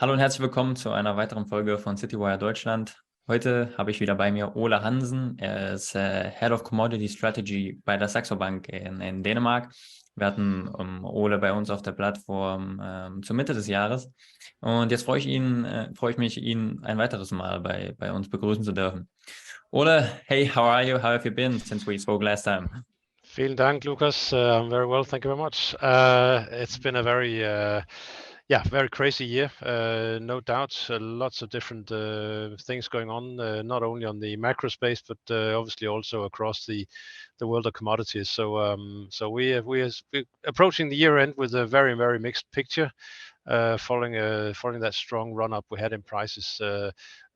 Hallo und herzlich willkommen zu einer weiteren Folge von Citywire Deutschland. Heute habe ich wieder bei mir Ole Hansen. Er ist Head of Commodity Strategy bei der Saxo Bank in Dänemark. Wir hatten Ole bei uns auf der Plattform zur Mitte des Jahres. Und jetzt freue ich mich, ihn ein weiteres Mal bei uns begrüßen zu dürfen. Ole, hey, how are you? How have you been since we spoke last time? Vielen Dank, Lucas. I'm very well, thank you very much. It's been a very crazy year, no doubt. Lots of different things going on, not only on the macro space, but obviously also across the world of commodities. So we're approaching the year end with a very mixed picture. Following that strong run up we had in prices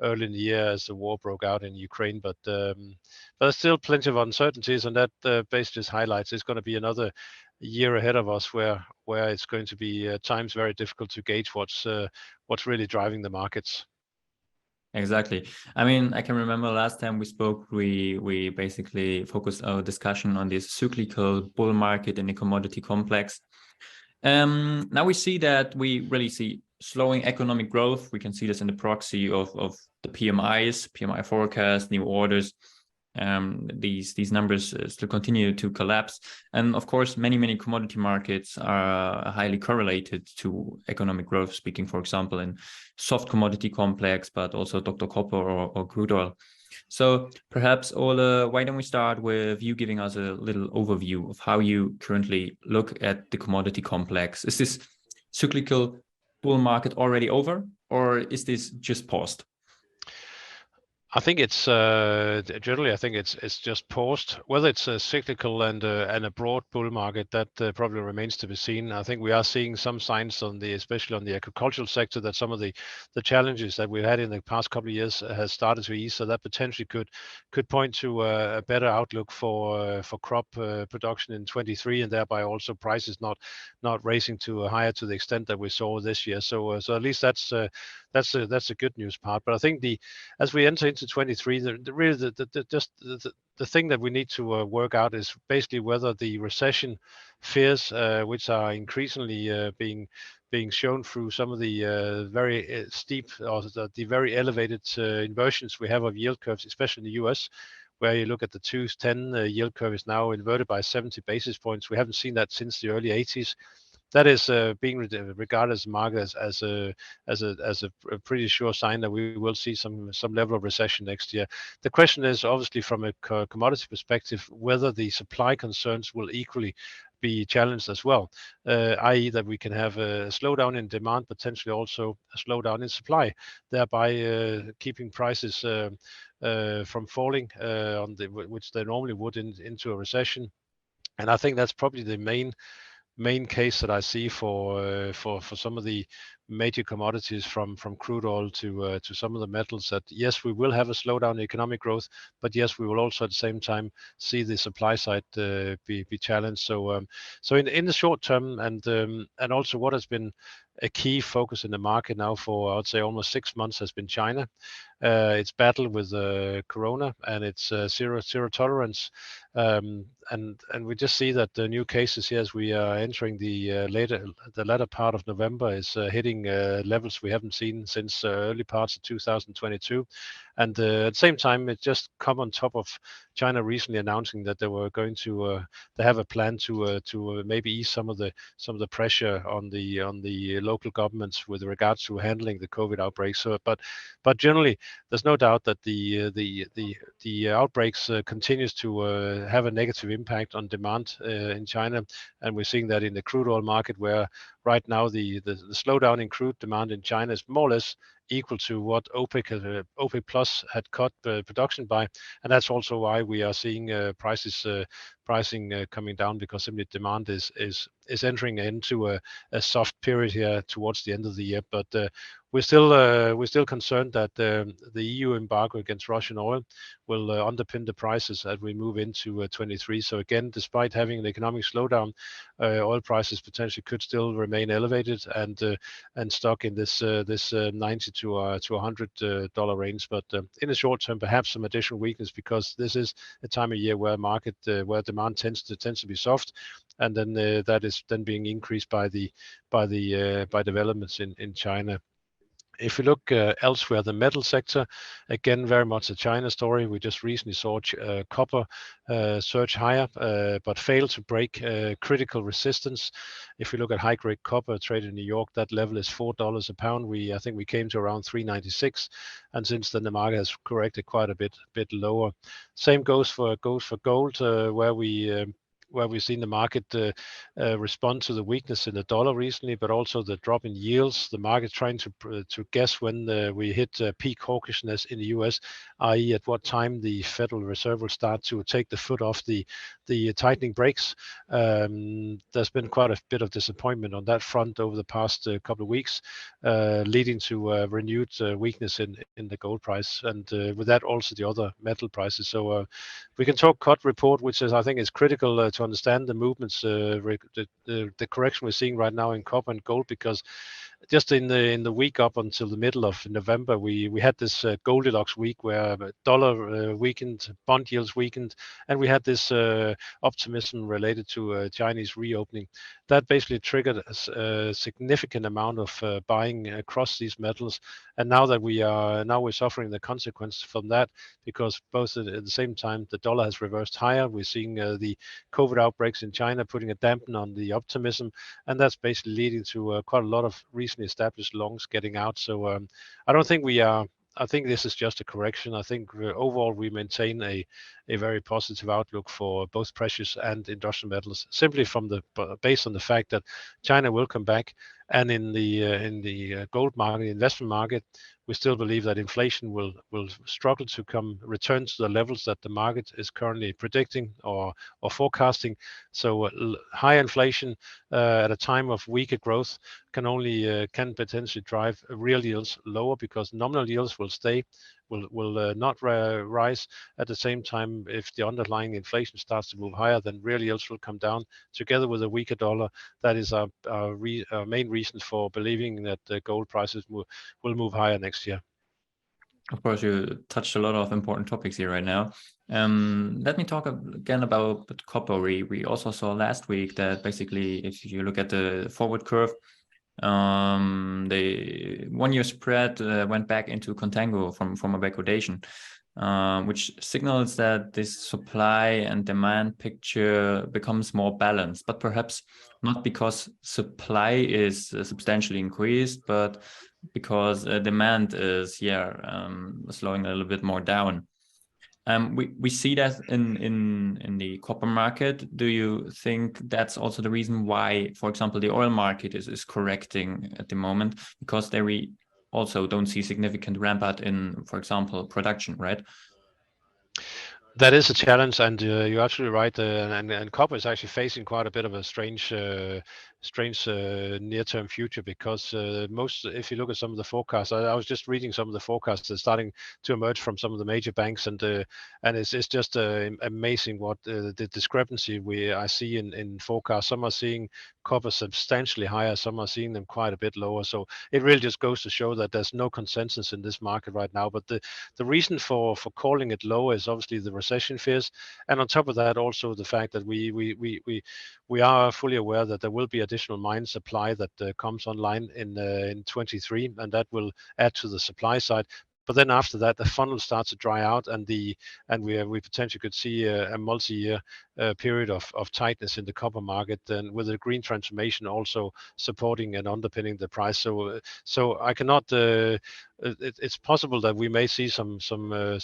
early in the year as the war broke out in Ukraine, but there's still plenty of uncertainties, and that basically just highlights it's going to be another year ahead of us where it's going to be at times very difficult to gauge what's really driving the markets. Exactly. I mean, I can remember last time we spoke, we basically focused our discussion on this cyclical bull market in the commodity complex. Now we see that we really see slowing economic growth. We can see this in the proxy of the PMI forecast, new orders. These numbers still continue to collapse, and of course many commodity markets are highly correlated to economic growth, speaking for example in soft commodity complex, but also Dr. Copper or crude oil. So perhaps Ole, why don't we start with you giving us a little overview of how you currently look at the commodity complex? Is this cyclical bull market already over, or is this just paused? I think it's generally. I think it's just paused. Whether it's a cyclical and a broad bull market, that probably remains to be seen. I think we are seeing some signs especially on the agricultural sector, that some of the challenges that we've had in the past couple of years has started to ease. So that potentially could point to a better outlook for crop production in 23, and thereby also prices not raising to higher to the extent that we saw this year. So at least that's a good news part. But I think as we enter into 23, the thing that we need to work out is basically whether the recession fears, which are increasingly being shown through some of the very steep or the very elevated inversions we have of yield curves, especially in the US, where you look at the 2-10 yield curve is now inverted by 70 basis points. We haven't seen that since the early 80s. That is being regarded as a market as a pretty sure sign that we will see some level of recession next year. The question is obviously from a commodity perspective whether the supply concerns will equally be challenged as well, i.e. that we can have a slowdown in demand, potentially also a slowdown in supply, thereby keeping prices from falling which they normally would into a recession. And I think that's probably the main case that I see for some of the major commodities from crude oil to some of the metals, that yes, we will have a slowdown in economic growth, but yes, we will also at the same time see the supply side be challenged. So in the short term, and also what has been a key focus in the market now for, I would say, almost 6 months has been China. Its battle with Corona and its zero tolerance, and we just see that the new cases here as we are entering the latter part of November is hitting levels we haven't seen since early parts of 2022. And at the same time, it just come on top of China recently announcing that they were going to they have a plan to maybe ease some of the pressure on the local governments with regards to handling the COVID outbreak. So, but generally, there's no doubt that the outbreaks continues to have a negative impact on demand in China, and we're seeing that in the crude oil market, where right now the slowdown in crude demand in China is more or less equal to what OPEC Plus had cut production by, and that's also why we are seeing pricing coming down, because simply demand is entering into a soft period here towards the end of the year. But we're still concerned that the EU embargo against Russian oil will underpin the prices as we move into 23. So again, despite having an economic slowdown, oil prices potentially could still remain elevated and stuck in this 90 to $100 range. But in the short term, perhaps some additional weakness, because this is a time of year where where demand tends to be soft, and then that is then being increased by developments in China. If you look elsewhere, the metal sector, again, very much a China story. We just recently saw copper surge higher, but failed to break critical resistance. If you look at high-grade copper traded in New York, that level is $4 a pound. I think we came to around 396, and since then the market has corrected quite a bit lower. Same goes for gold, where we've seen the market respond to the weakness in the dollar recently, but also the drop in yields. The market trying to guess when we hit peak hawkishness in the US, i.e., at what time the Federal Reserve will start to take the foot off the tightening brakes. There's been quite a bit of disappointment on that front over the past couple of weeks, leading to renewed weakness in the gold price, and with that also the other metal prices. So we can talk cut report, which I think is critical to understand the movements, the correction we're seeing right now in copper and gold, because just in the week up until the middle of November, we had this Goldilocks week where dollar weakened, bond yields weakened, and we had this optimism related to Chinese reopening. That basically triggered a significant amount of buying across these metals, and now we're suffering the consequence from that, because both at the same time the dollar has reversed higher. We're seeing the COVID outbreaks in China putting a dampen on the optimism, and that's basically leading to quite a lot of recently established longs getting out. So I don't think we are. I think this is just a correction. I think overall we maintain a very positive outlook for both precious and industrial metals, simply based on the fact that China will come back, and in the gold market, investment market, we still believe that inflation will struggle to return to the levels that the market is currently predicting or forecasting. So high inflation at a time of weaker growth can potentially drive real yields lower, because nominal yields will not rise. At the same time, if the underlying inflation starts to move higher, then real yields will come down. Together with a weaker dollar, that is our main reason for believing that the gold prices will move higher next year. Of course, you touched a lot of important topics here right now. Let me talk again about copper. We also saw last week that basically, if you look at the forward curve, the 1 year spread went back into contango from a backwardation, which signals that this supply and demand picture becomes more balanced, but perhaps not because supply is substantially increased, but because demand is slowing a little bit more down. We see that in the copper market. Do you think that's also the reason why, for example, the oil market is correcting at the moment, because we also don't see significant ramp up in, for example, production, right? That is a challenge, and you're absolutely right. And copper is actually facing quite a bit of a strange near-term future, because if you look at some of the forecasts, I was just reading some of the forecasts that are starting to emerge from some of the major banks, and it's just amazing what the discrepancy I see in forecasts. Some are seeing copper substantially higher, some are seeing them quite a bit lower. So it really just goes to show that there's no consensus in this market right now. But the reason for calling it low is obviously the recession fears, and on top of that also the fact that we are fully aware that there will be additional mine supply that comes online in 23, and that will add to the supply side. But then after that, the funnel starts to dry out, and we potentially could see a multi-year period of tightness in the copper market, and with the green transformation also supporting and underpinning the price. So I cannot. It's possible that we may see some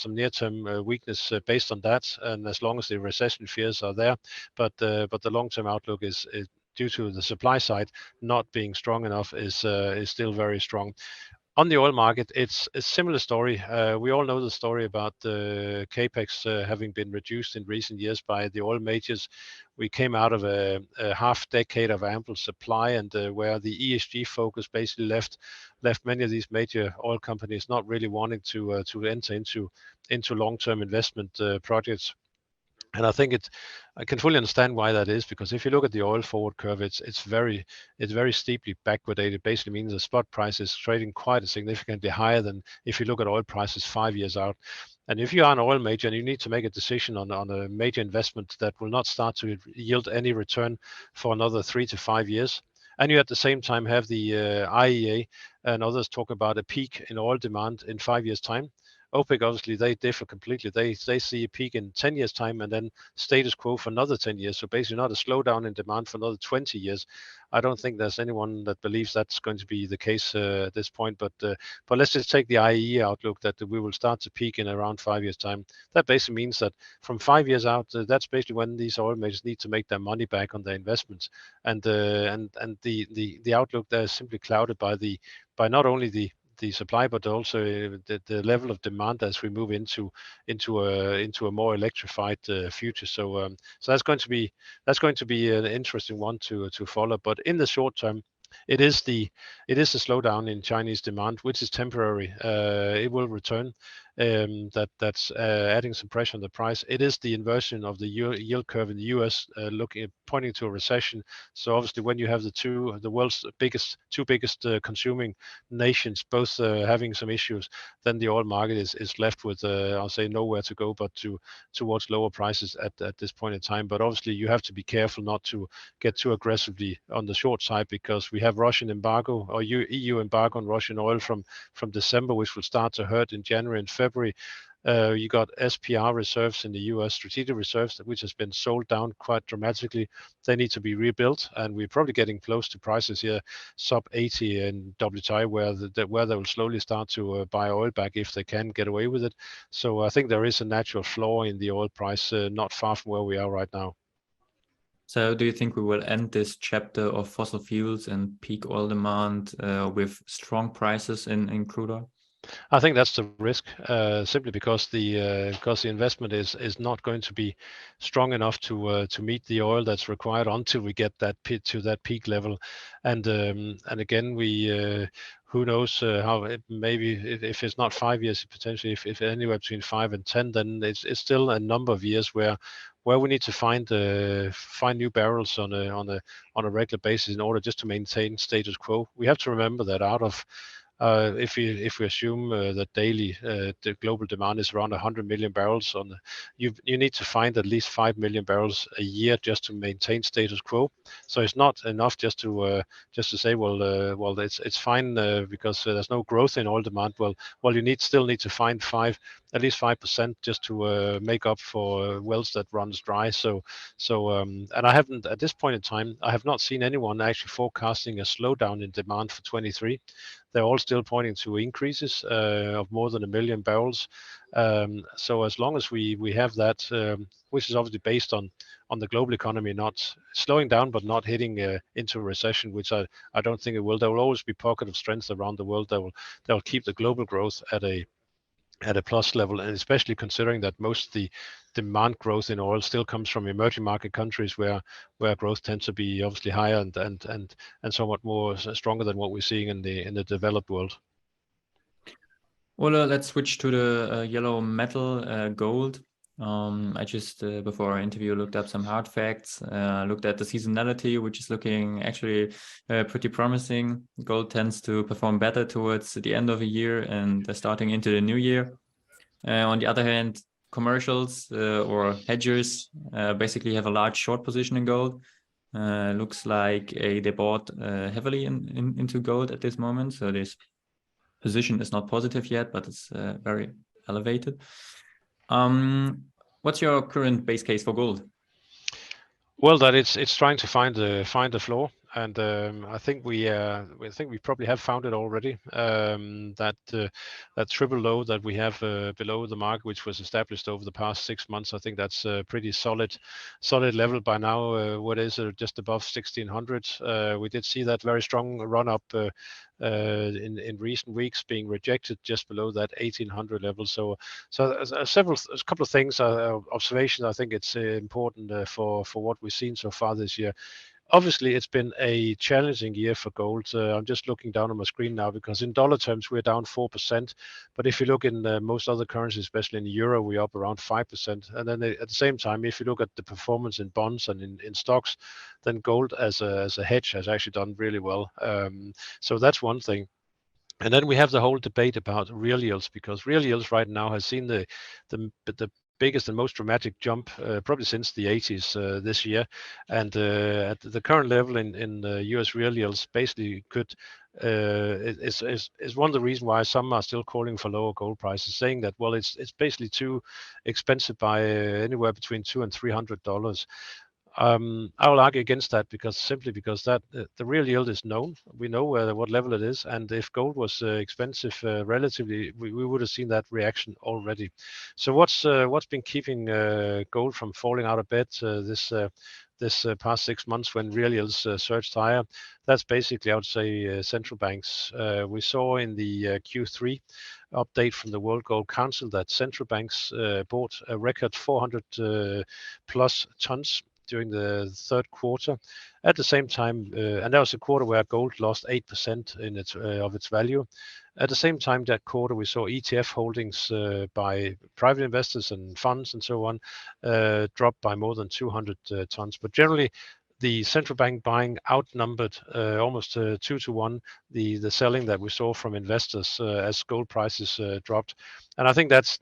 near-term weakness based on that, and as long as the recession fears are there, but the long-term outlook is due to the supply side not being strong enough is still very strong. On the oil market, it's a similar story. We all know the story about the capex having been reduced in recent years by the oil majors. We came out of a half decade of ample supply, and where the ESG focus basically left many of these major oil companies not really wanting to enter into long-term investment projects. And I think I can fully understand why that is, because if you look at the oil forward curve, it's very steeply backwardated. Basically means the spot price is trading quite significantly higher than if you look at oil prices 5 years out. And if you are an oil major and you need to make a decision on a major investment that will not start to yield any return for another 3 to 5 years, and you at the same time have the IEA and others talk about a peak in oil demand in 5 years' time. OPEC, obviously, they differ completely. They see a peak in 10 years' time and then status quo for another 10 years. So basically not a slowdown in demand for another 20 years. I don't think there's anyone that believes that's going to be the case at this point. But let's just take the IEA outlook that we will start to peak in around 5 years' time. That basically means that from 5 years out, that's basically when these oil majors need to make their money back on their investments. And the outlook there is simply clouded by not only the supply, but also the level of demand as we move into a more electrified future. So that's going to be an interesting one to follow. But in the short term, it is the slowdown in Chinese demand, which is temporary. It will return. That's adding some pressure on the price. It is the inversion of the yield curve in the U.S. Pointing to a recession. So obviously, when you have the world's two biggest consuming nations both having some issues, then the oil market is left with I'll say nowhere to go but towards lower prices at this point in time. But obviously, you have to be careful not to get too aggressively on the short side, because we have Russian embargo or EU embargo on Russian oil from December, which will start to hurt in January and February. You got SPR reserves in the US, strategic reserves, which has been sold down quite dramatically. They need to be rebuilt, and we're probably getting close to prices here sub 80 in WTI, where they will slowly start to buy oil back if they can get away with it. So I think there is a natural flaw in the oil price, not far from where we are right now. So do you think we will end this chapter of fossil fuels and peak oil demand with strong prices in crude oil? I think that's the risk, simply because the investment is not going to be strong enough to meet the oil that's required until we get that peak level, and again who knows how maybe if it's not 5 years, potentially if anywhere between 5 and 10, then it's still a number of years where we need to find new barrels on a regular basis in order just to maintain status quo. We have to remember that out of if we assume that daily the global demand is around 100 million barrels, you need to find at least 5 million barrels a year just to maintain status quo. So it's not enough just to say well it's fine because there's no growth in oil demand. Well you still need to find at least 5% just to make up for wells that runs dry. So and I haven't at this point in time, I have not seen anyone actually forecasting a slowdown in demand for 23. They're all still pointing to increases of more than 1 million barrels. So as long as we have that, which is obviously based on the global economy not slowing down but not hitting into a recession, which I don't think it will. There will always be pockets of strength around the world that will keep the global growth at a plus level, and especially considering that most of the demand growth in oil still comes from emerging market countries where growth tends to be obviously higher and somewhat more stronger than what we're seeing in the developed world. Well, let's switch to the yellow metal, gold. I just before our interview looked up some hard facts, looked at the seasonality, which is looking actually pretty promising. Gold tends to perform better towards the end of a year and starting into the new year. On the other hand, commercials or hedgers basically have a large short position in gold. Looks like they bought heavily into gold at this moment. So this position is not positive yet, but it's very elevated. What's your current base case for gold? Well, that it's trying to find the floor, and I think we probably have found it already. That triple low that we have below the market, which was established over the past 6 months, I think that's a pretty solid level by now. What is just above 1600? We did see that very strong run up in recent weeks, being rejected just below that 1800 level. So a couple of things, observations. I think it's important for what we've seen so far this year. Obviously, it's been a challenging year for gold. I'm just looking down on my screen now because in dollar terms, we're down 4%. But if you look in most other currencies, especially in the euro, we're up around 5%. And then at the same time, if you look at the performance in bonds and in stocks, then gold as a hedge has actually done really well. So that's one thing. And then we have the whole debate about real yields, because real yields right now has seen the biggest and most dramatic jump probably since the 80s this year, and at the current level in U.S. real yields basically could is one of the reasons why some are still calling for lower gold prices, saying that well it's basically too expensive by anywhere between $200 and $300. I will argue against that simply because that the real yield is known. We know what level it is, and if gold was expensive relatively, we would have seen that reaction already. So what's been keeping gold from falling out of bed this past 6 months when real yields surged higher? That's basically, I would say, central banks. We saw in the Q3 update from the World Gold Council that central banks bought a record 400 plus tons during the third quarter. At the same time, and that was a quarter where gold lost 8% of its value. At the same time, that quarter we saw ETF holdings by private investors and funds and so on drop by more than 200 tons. But generally, the central bank buying outnumbered almost 2 to 1 the selling that we saw from investors as gold prices dropped. And I think that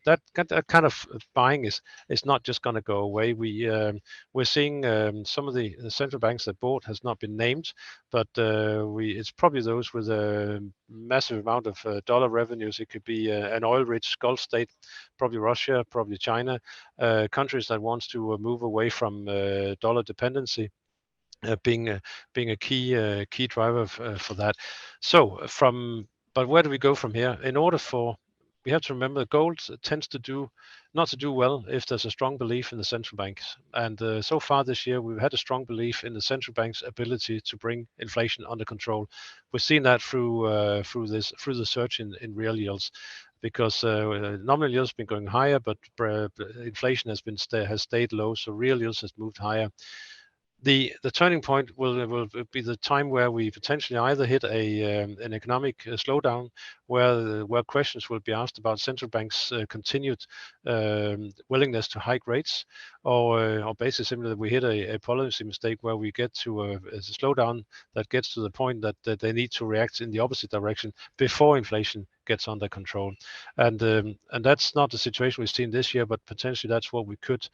kind of buying is not just going to go away. We're seeing some of the central banks that bought has not been named, but it's probably those with a massive amount of dollar revenues. It could be an oil-rich Gulf state, probably Russia, probably China, countries that wants to move away from dollar dependency. Being a key driver for that. But where do we go from here? We have to remember gold tends to not do well if there's a strong belief in the central banks. And so far this year, we've had a strong belief in the central bank's ability to bring inflation under control. We've seen that through the surge in real yields, because nominal yields have been going higher, but inflation has stayed low, so real yields has moved higher. The turning point will be the time where we potentially either hit an economic slowdown, where questions will be asked about central banks' continued willingness to hike rates, or basically simply that we hit a policy mistake where we get to a slowdown that gets to the point that they need to react in the opposite direction before inflation gets under control. And that's not the situation we've seen this year, but potentially that's what we could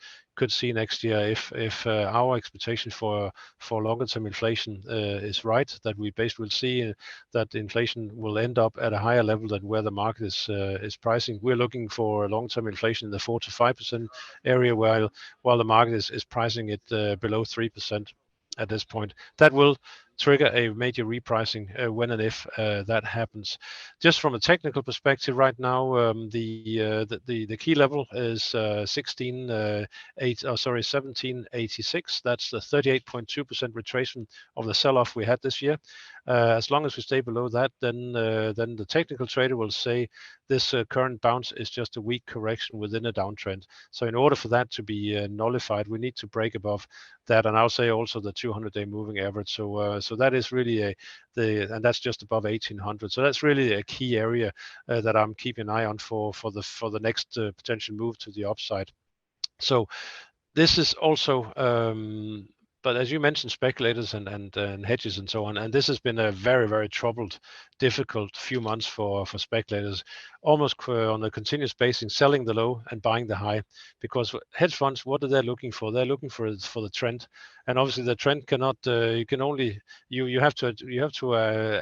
see next year if our expectation for longer term inflation is right, that we basically will see that inflation will end up at a higher level than where the market is pricing. We're looking for long term inflation in the 4 to 5% area, while the market is pricing it below 3% at this point. That will trigger a major repricing when and if that happens. Just from a technical perspective, right now the key level is 1786. That's the 38.2% retracement of the sell-off we had this year. As long as we stay below that, then the technical trader will say this current bounce is just a weak correction within a downtrend. So in order for that to be nullified, we need to break above that, and I'll say also the 200-day moving average. So that is really and that's just above 1800. So that's really a key area that I'm keeping an eye on for the next potential move to the upside. So this is also but as you mentioned, speculators and hedges and so on, and this has been a very, very troubled, difficult few months for speculators, almost on a continuous basis, selling the low and buying the high. Because hedge funds, what are they looking for? They're looking for the trend, and obviously the trend cannot. You have to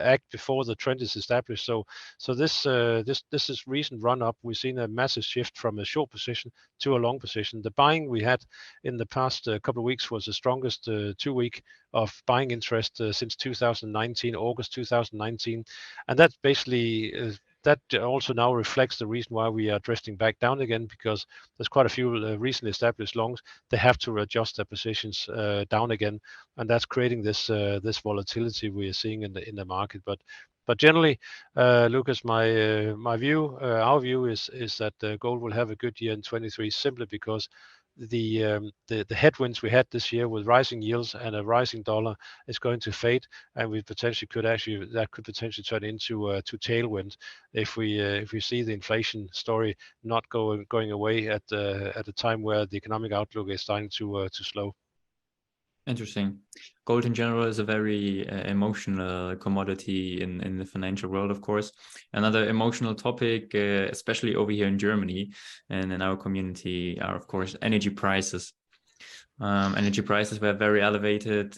act before the trend is established. So this is recent run up. We've seen a massive shift from a short position to a long position. The buying we had in the past couple of weeks was the strongest 2 week of buying interest since 2019, August 2019, and that basically that also now reflects the reason why we are drifting back down again, because there's quite a few recently established longs. They have to adjust their positions down again, and that's creating this volatility we are seeing in the market. But generally, Lucas, our view is that gold will have a good year in 23, simply because the headwinds we had this year with rising yields and a rising dollar is going to fade, and we potentially could potentially turn into to tailwind if we see the inflation story not going away at a time where the economic outlook is starting to slow. Interesting. Gold in general is a very emotional commodity in the financial world, of course. Another emotional topic, especially over here in Germany and in our community, are, of course, energy prices. Energy prices were very elevated,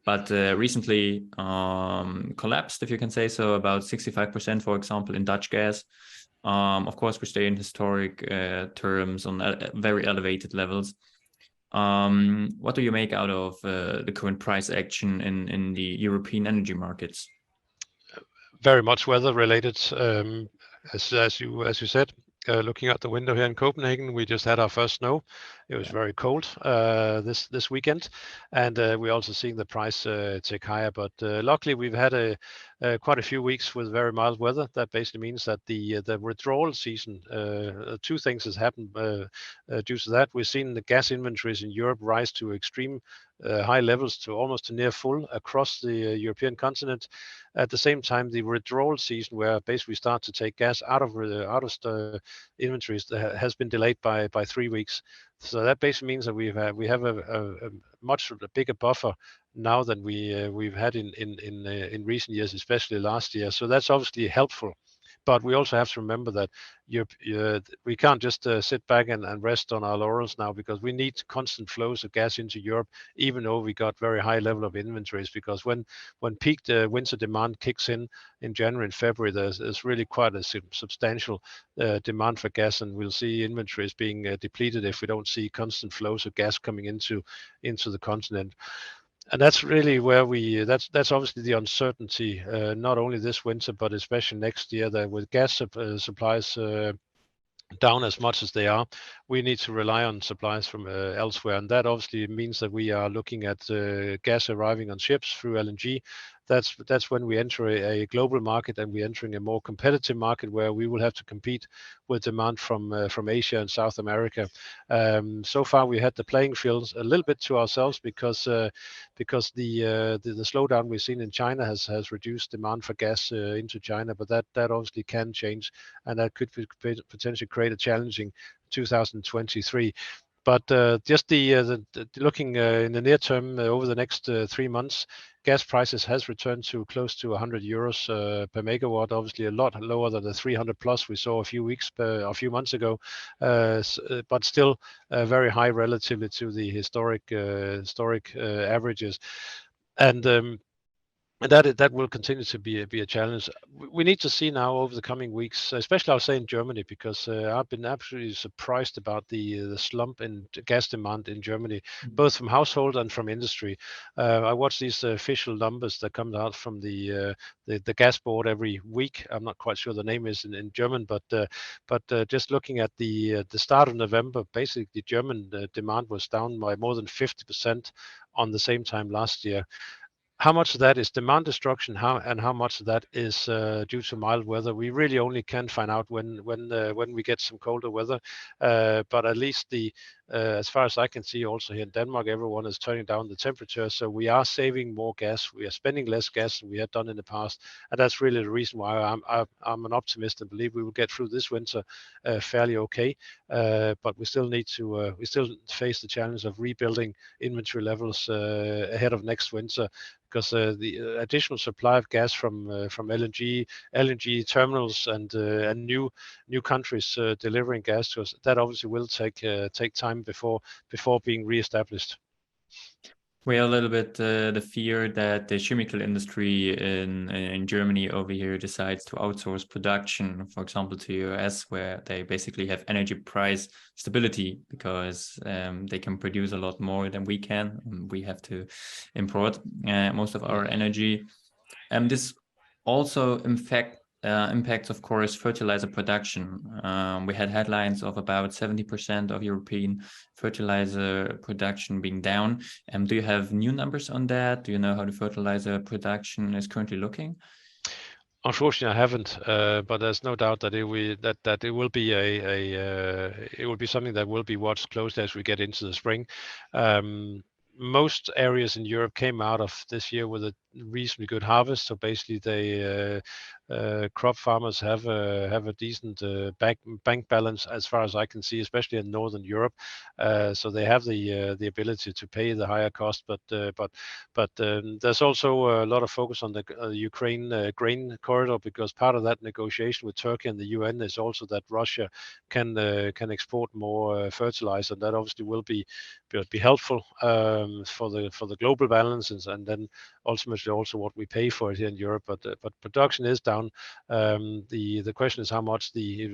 but recently collapsed, if you can say so, about 65%, for example, in Dutch gas. Of course, we stay in historic terms on very elevated levels. What do you make out of the current price action in the European energy markets? Very much weather related, as you said. Looking out the window here in Copenhagen, we just had our first snow. It was very cold this weekend, and we're also seeing the price tick higher. But luckily, we've had quite a few weeks with very mild weather. That basically means that the withdrawal season, two things has happened due to that. We've seen the gas inventories in Europe rise to extreme high levels, to almost to near full across the European continent. At the same time, the withdrawal season, where basically we start to take gas out of inventories, has been delayed by 3 weeks. So that basically means that we have a much bigger buffer now than we've had in recent years, especially last year. So that's obviously helpful. But we also have to remember that we can't just sit back and rest on our laurels now, because we need constant flows of gas into Europe, even though we got very high level of inventories. Because when peak winter demand kicks in January and February, there's really quite a substantial demand for gas, and we'll see inventories being depleted if we don't see constant flows of gas coming into the continent. And that's really where that's obviously the uncertainty, not only this winter, but especially next year, that with gas supplies down as much as they are, we need to rely on supplies from elsewhere. And that obviously means that we are looking at gas arriving on ships through LNG. That's when we enter a global market, and we're entering a more competitive market where we will have to compete with demand from Asia and South America. So far, we had the playing fields a little bit to ourselves, because the slowdown we've seen in China has reduced demand for gas into China, but that obviously can change, and that could potentially create a challenging 2023. But just looking in the near term, over the next 3 months, gas prices has returned to close to 100 euros per megawatt. Obviously, a lot lower than the 300 plus we saw a few months ago, but still very high relatively to the historic averages. And that will continue to be a challenge. We need to see now over the coming weeks, especially I'll say in Germany, because I've been absolutely surprised about the slump in gas demand in Germany, both from household and from industry. I watch these official numbers that come out from the gas board every week. I'm not quite sure the name is in German, but just looking at the start of November, basically the German demand was down by more than 50% on the same time last year. How much of that is demand destruction, how much of that is due to mild weather, we really only can find out when we get some colder weather. But at least as far as I can see, also here in Denmark, everyone is turning down the temperature, so we are saving more gas. We are spending less gas than we had done in the past, and that's really the reason why I'm an optimist and believe we will get through this winter fairly okay. But we still need to we still face the challenge of rebuilding inventory levels ahead of next winter, because the additional supply of gas from LNG terminals and new countries delivering gas to us, that obviously will take time before being re-established. We have a little bit the fear that the chemical industry in Germany over here decides to outsource production, for example, to US, where they basically have energy price stability, because they can produce a lot more than we can. We have to import most of our energy. And this also impacts, of course, fertilizer production. We had headlines of about 70% of European fertilizer production being down. Do you have new numbers on that? Do you know how the fertilizer production is currently looking? Unfortunately, I haven't, but there's no doubt that it will be it will be something that will be watched closely as we get into the spring. Most areas in Europe came out of this year with a reasonably good harvest, so basically crop farmers have a decent bank balance, as far as I can see, especially in Northern Europe. So they have the ability to pay the higher cost, but there's also a lot of focus on the Ukraine grain corridor, because part of that negotiation with Turkey and the UN is also that Russia can export more fertilizer, and that obviously will be helpful for the global balances, and then ultimately also what we pay for it here in Europe. But production is down. The question is how much the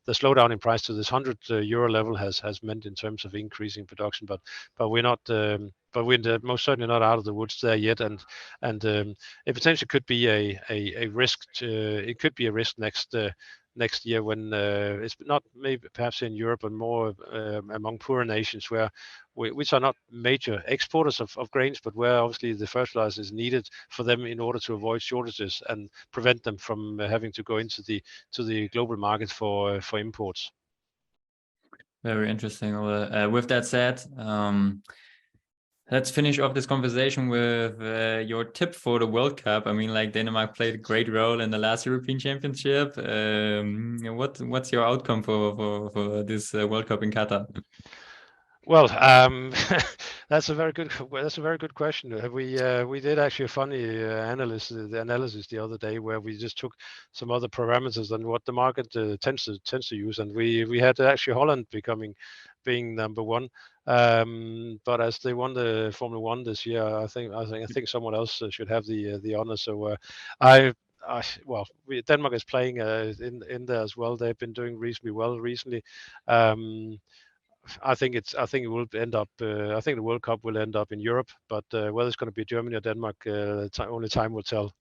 slowdown in price to this 100 euro level has meant in terms of increasing production. But we're not. But we're most certainly not out of the woods there yet, and it potentially could be a risk. It could be a risk next year when it's not maybe perhaps in Europe, but more among poorer nations which are not major exporters of grains, but where obviously the fertilizer is needed for them in order to avoid shortages and prevent them from having to go into the global market for imports. Very interesting. With that said, let's finish off this conversation with your tip for the World Cup. I mean, like, Denmark played a great role in the last European Championship. What's your outcome for this World Cup in Qatar? Well, that's a very good question. We did actually a funny analysis the other day, where we just took some other parameters than what the market tends to use, and we had actually Holland being number one. But as they won the Formula One this year, I think someone else should have the honor. So Denmark is playing in there as well. They've been doing reasonably well recently. I think it will end up. I think the World Cup will end up in Europe, but whether it's going to be Germany or Denmark, only time will tell.